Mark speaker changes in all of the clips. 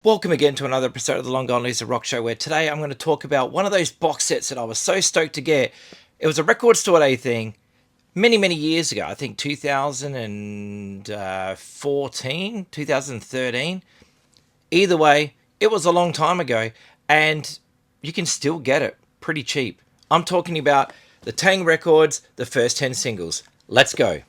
Speaker 1: Welcome again to another episode of the Long Gone Lisa Rock Show, where today I'm going to talk about one of those box sets that I was so stoked to get. It was a Record Store Day thing many years ago. I think 2014, 2013. Either way, it was a long time ago, and you can still get it pretty cheap. I'm talking about the Taang Records, the first 10 singles. Let's go.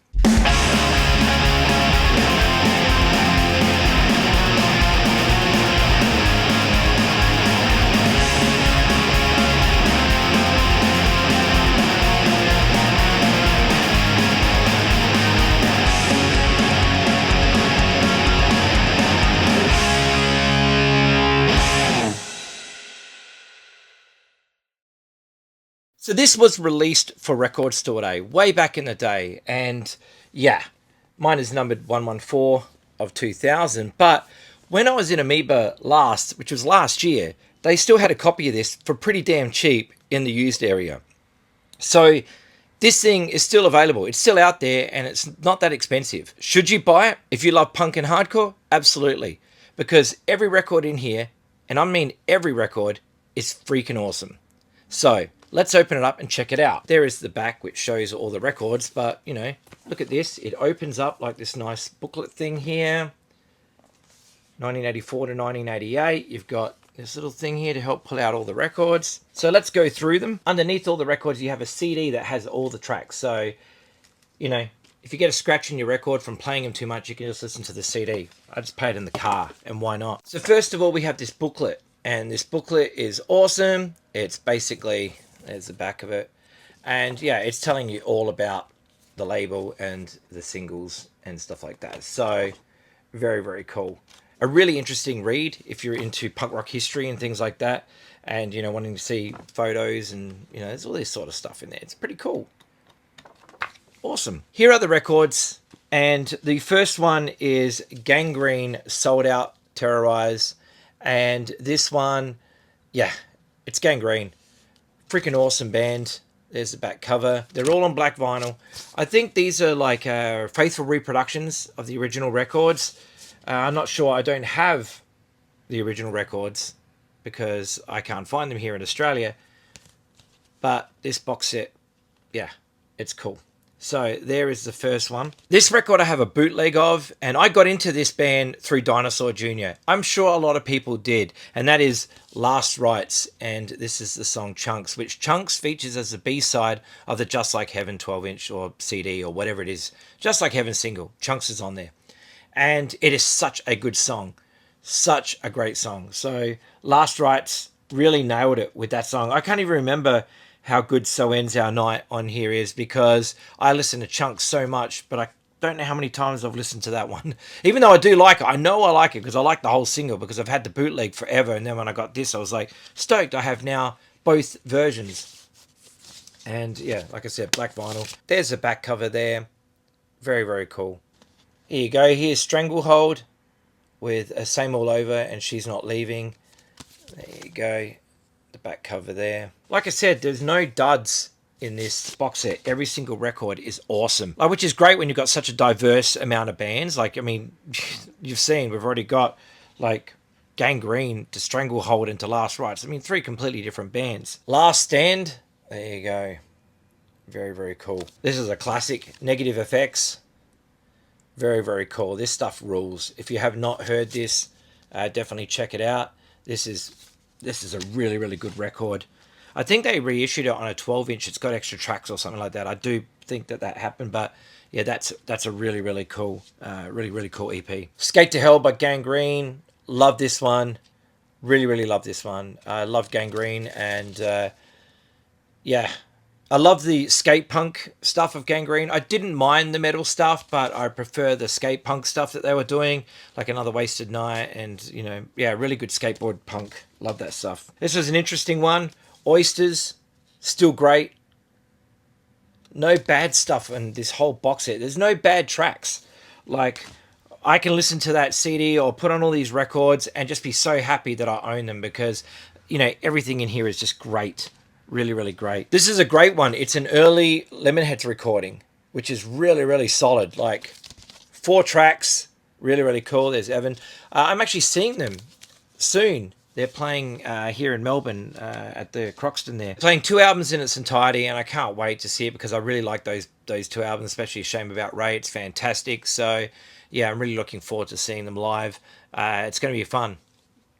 Speaker 1: So this was released for Record Store Day way back in the day, and yeah, mine is numbered 114 of 2000. But when I was in Amoeba last, which was last year, they still had a copy of this for pretty damn cheap in the used area. So this thing is still available. It's still out there, and it's not that expensive. Should you buy it if you love punk and hardcore? Absolutely, because every record in here, and I mean every record, is freaking awesome. So let's open it up and check it out. There is the back, which shows all the records, but you know, look at this. It opens up like this nice booklet thing here. 1984 to 1988. You've got this little thing here to help pull out all the records. So let's go through them. Underneath all the records, you have a CD that has all the tracks. So, you know, if you get a scratch in your record from playing them too much, you can just listen to the CD. I just play it in the car, and why not? So first of all, we have this booklet, and this booklet is awesome. It's basically, there's the back of it, and yeah, it's telling you all about the label and the singles and stuff like that. So very cool. A really interesting read if you're into punk rock history and things like that, and you know, wanting to see photos, and you know, there's all this sort of stuff in there. It's pretty cool. Awesome. Here are the records, and the first one is Gangrene, Sold Out, Terrorize, and this one, yeah, it's Gangrene. Freaking awesome band. There's the back cover. They're all on black vinyl. I think these are like faithful reproductions of the original records. I'm not sure. I don't have the original records because I can't find them here in Australia. But this box set, yeah, it's cool. So there is the first one. This record I have a bootleg of, and I got into this band through Dinosaur Jr. I'm sure a lot of people did, and that is Last Rites, and this is the song Chunks, which Chunks features as a B-side of the Just Like Heaven 12-inch or CD or whatever it is. Just Like Heaven single. Chunks is on there. And it is such a good song. Such a great song. So Last Rites really nailed it with that song. I can't even remember how good So Ends Our Night on here is, because I listen to Chunks so much, but I don't know how many times I've listened to that one. Even though I do like it, I know I like it because I like the whole single, because I've had the bootleg forever, and then when I got this, I was like stoked. I have now both versions. And yeah, like I said, black vinyl. There's the back cover there. Very cool. Here you go. Here's Stranglehold with a Same All Over and She's Not Leaving. There you go. The back cover there. Like I said, there's no duds in this box set. Every single record is awesome. Like, which is great when you've got such a diverse amount of bands. Like, I mean, you've seen, we've already got like Gangrene to Stranglehold and to Last Rites. I mean, 3 completely different bands. Last Stand. There you go. Very cool. This is a classic. Negative Effects. Very cool. This stuff rules. If you have not heard this, definitely check it out. This is a really good record. I think they reissued it on a 12-inch. It's got extra tracks or something like that. I do think that happened, but yeah, that's a really cool, really cool EP. Skate to Hell by Gangrene. Love this one. Really love this one. I love Gangrene, and yeah, I love the skate punk stuff of Gangrene. I didn't mind the metal stuff, but I prefer the skate punk stuff that they were doing, like Another Wasted Night, and, you know, yeah, really good skateboard punk. Love that stuff. This was an interesting one. Oysters, still great. No bad stuff in this whole box set. There's no bad tracks. Like, I can listen to that CD or put on all these records and just be so happy that I own them, because, you know, everything in here is just great. Really great. This is a great one. It's an early Lemonheads recording, which is really solid. Like 4 tracks, really cool. There's Evan. I'm actually seeing them soon. They're playing here in Melbourne at the Croxton there. Playing 2 albums in its entirety, and I can't wait to see it because I really like those 2 albums, especially Shame About Ray. It's fantastic. So, yeah, I'm really looking forward to seeing them live. It's going to be fun.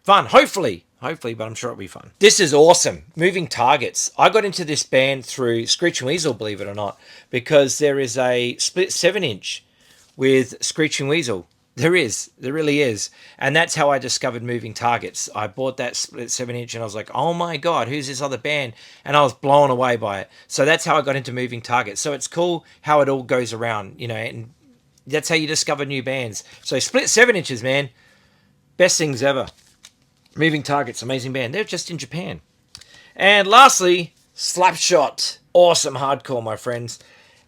Speaker 1: Hopefully, but I'm sure it'll be fun. This is awesome. Moving Targets. I got into this band through Screeching Weasel, believe it or not, because there is a split 7-inch with Screeching Weasel. There really is. And that's how I discovered Moving Targets. I bought that split 7-inch and I was like, oh my God, who's this other band? And I was blown away by it. So that's how I got into Moving Targets. So it's cool how it all goes around, and that's how you discover new bands. So split 7-inches, man. Best things ever. Moving Targets, amazing band. They're just in Japan. And lastly, Slapshot. Awesome hardcore, my friends.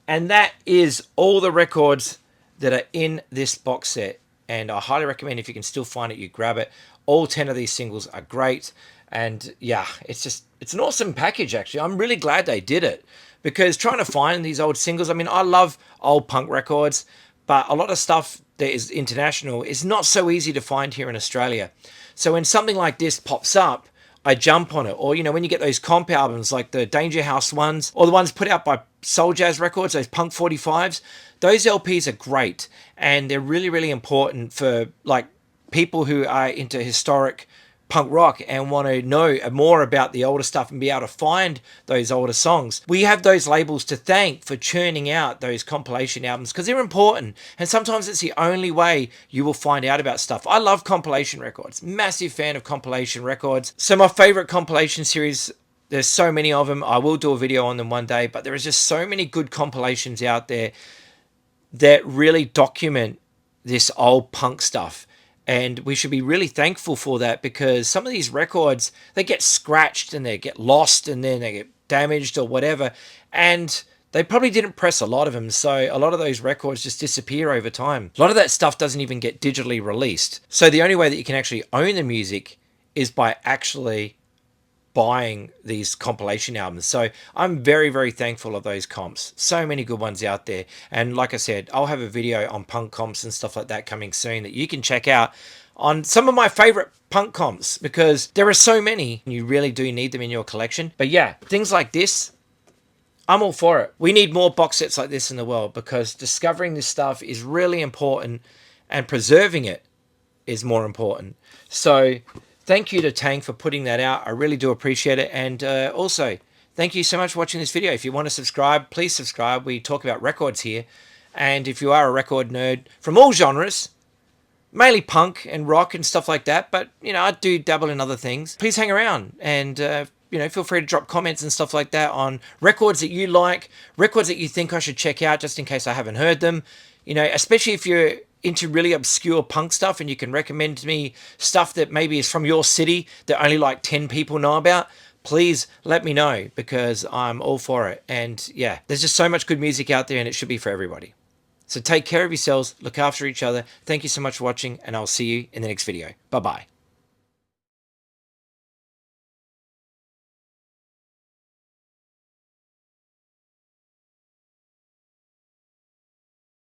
Speaker 1: And that is all the records that are in this box set, and I highly recommend, if you can still find it, you grab it. All 10 of these singles are great, and yeah, it's an awesome package. Actually, I'm really glad they did it, because trying to find these old singles, I mean, I love old punk records, but a lot of stuff that is international is not so easy to find here in Australia. So when something like this pops up, I jump on it. Or, when you get those comp albums like the Danger House ones, or the ones put out by Soul Jazz Records, those Punk 45s, those LPs are great. And they're really, really important for like people who are into historic punk rock and want to know more about the older stuff and be able to find those older songs. We have those labels to thank for churning out those compilation albums, because they're important, and sometimes it's the only way you will find out about stuff. I love compilation records, massive fan of compilation records. So my favorite compilation series, there's so many of them. I will do a video on them one day, but there is just so many good compilations out there that really document this old punk stuff. And we should be really thankful for that, because some of these records, they get scratched and they get lost and then they get damaged or whatever. And they probably didn't press a lot of them. So a lot of those records just disappear over time. A lot of that stuff doesn't even get digitally released. So the only way that you can actually own the music is by actually buying these compilation albums. So I'm very, very thankful of those comps. So many good ones out there. And like I said, I'll have a video on punk comps and stuff like that coming soon that you can check out on some of my favorite punk comps, because there are so many. You really do need them in your collection. But yeah, things like this, I'm all for it. We need more box sets like this in the world, because discovering this stuff is really important and preserving it is more important. So thank you to Taang for putting that out. I really do appreciate it. And also, thank you so much for watching this video. If you want to subscribe, please subscribe. We talk about records here. And if you are a record nerd from all genres, mainly punk and rock and stuff like that, but, I do dabble in other things, please hang around and, feel free to drop comments and stuff like that on records that you like, records that you think I should check out just in case I haven't heard them. Especially if you're into really obscure punk stuff and you can recommend to me stuff that maybe is from your city that only like 10 people know about, please let me know, because I'm all for it. And yeah, there's just so much good music out there and it should be for everybody. So take care of yourselves, look after each other. Thank you so much for watching, and I'll see you in the next video. Bye-bye.